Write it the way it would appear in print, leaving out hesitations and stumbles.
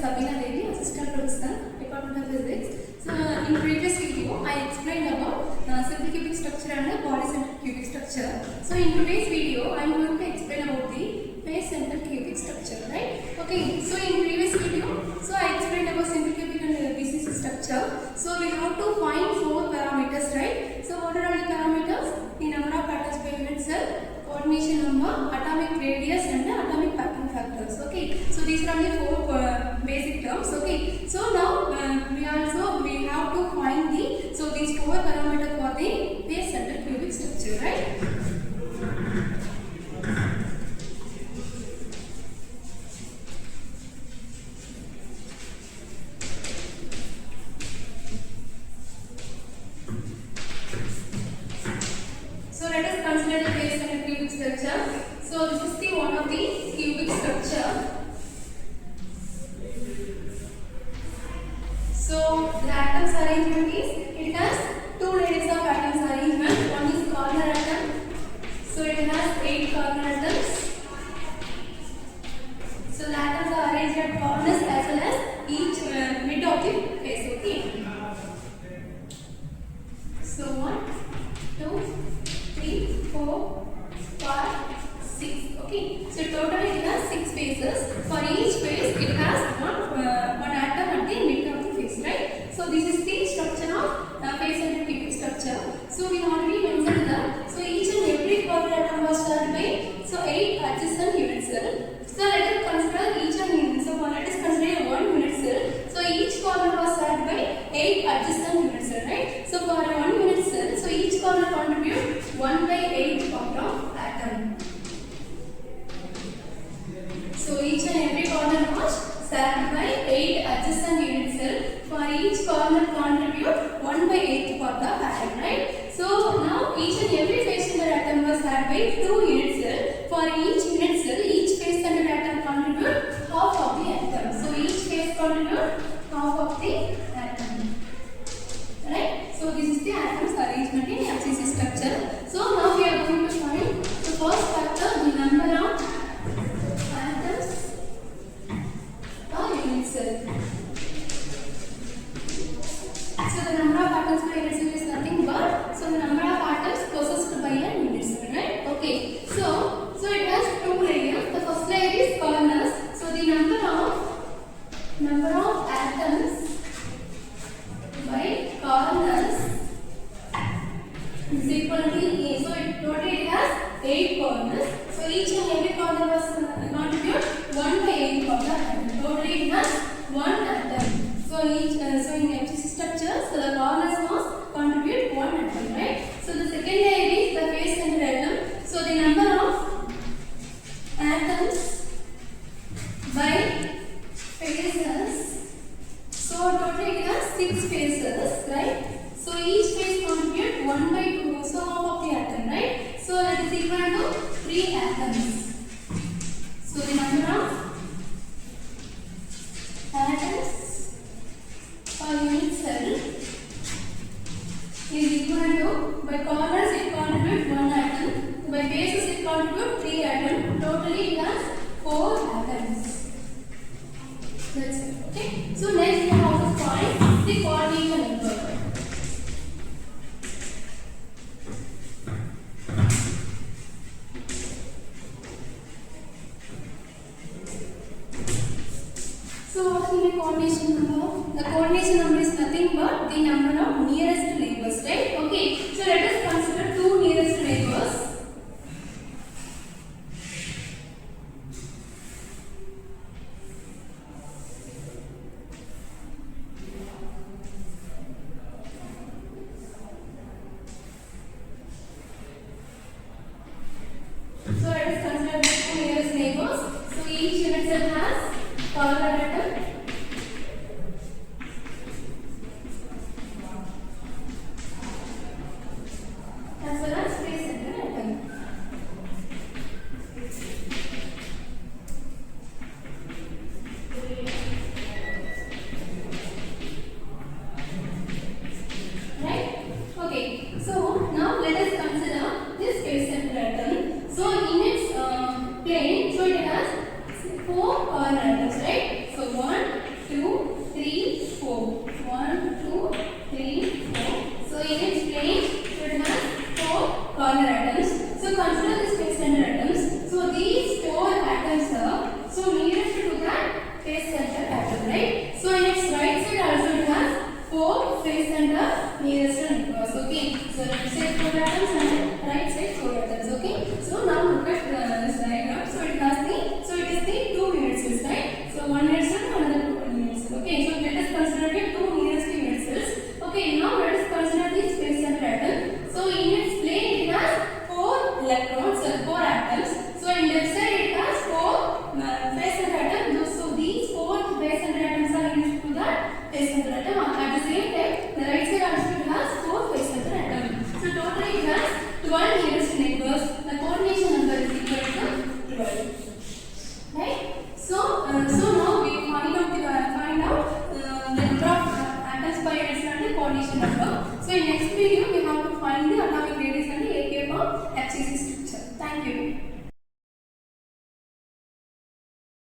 Sabina Devi, Assistant Professor, Department of Physics. So, in previous video, I explained about simple cubic structure and body-centered cubic structure. So, in today's video, I am going to explain about the face-centered cubic structure, right? Okay. So, in previous video, I explained about simple cubic and BCC structure. So, we have to find 4 parameters, right? So, what are all the parameters? The number of atoms per unit cell, coordination number, atomic radius and the atomic packing factors. Okay, so these are the 4 basic terms. Okay, so now we have to find these 4 parameters for the face-centered cubic structure, right? So let us consider the face-centered cubic structure. So this is the one of the cubic structure. So the atoms arrangement is, it has 2 layers of atoms arrangement. One is corner atom. So it has 8 corner atoms. So the atoms are arranged at corners as well as each mid of the face. Okay. So 1, 2, 3, 4, 5, 6. Okay. So totally it has 6 faces. For each face it has one atom at the middle of the face, right? So this is the structure of face-centered cubic structure. So we already mentioned that. So each and every corner atom was shared by 8 adjacent unit cell. So let us consider each and unit. So let us consider 1 unit cell. So each corner was shared by 8 adjacent unit cell, right? So for 1 unit cell, so each corner contribute 1 by 8 part of atom. So each and every corner was shared by 8 adjacent unit cell. For each corner contribute 1 by 8 part of atom, right? So now each and every face-centered atom was shared by 2 unit cell. For each unit cell, each face-centered atom contribute half of the atom. So each face contribute half of the atom, right? So this is the atoms arrangement in FCC structure. So now we are going to find the first factor, the number of atoms per unit cell. So the number of atoms per unit cell is nothing but the number of atoms possessed by a unit cell, right? Okay. So it has 2 layers. The first layer is corners. So the number of atoms by corners is equal to A. So it has 8 corners. So each and every corner was contribute 1 by 8 corner atom. Totally it has 1 atom. So in FCC structure, so the corners must contribute 1 atom, right? So the second layer is the face-centered atom. So the number of atoms by faces. So totally it has 6 faces, right? So each face contribute 1 by 2, so half of the atom, right? So that is equal to 3 atoms. So the number of atoms per unit cell is equal to, by corners it contributes 1 atom, by bases it contributes 3 atoms, totally it has 4 atoms. That's it. Okay. So next we have to find the coordination number. So what is the coordination number? The coordination number is nothing but the number of nearest neighbors, right? Okay. So let us consider 2 nearest neighbors. So let us consider the 2 nearest neighbors. So each unit cell has corner atom. As well as face center atom, right? So in its right side also it has 4 face center nearest networks. Okay. So left side 4 atoms and right side 4 atoms. Okay. So now look at this diagram. So it is the 2 unit cells, right? So one unit cell, another 2 unit cell. Okay. So let us consider the 2 nearest unit cells. Okay. Now let us consider the space center atom. So in its plane it has 4 electrons, 4 atoms. So in left side it has 4 face center atoms. So these 4 face center atoms are unique to the face center atom. At the same time, the right side also it has 4 face center atoms. So totally it has 12 nearest networks. The coordination number is equal to 12. Right? So now we find out the number of atoms per unit cell and the coordination number. So in next video we have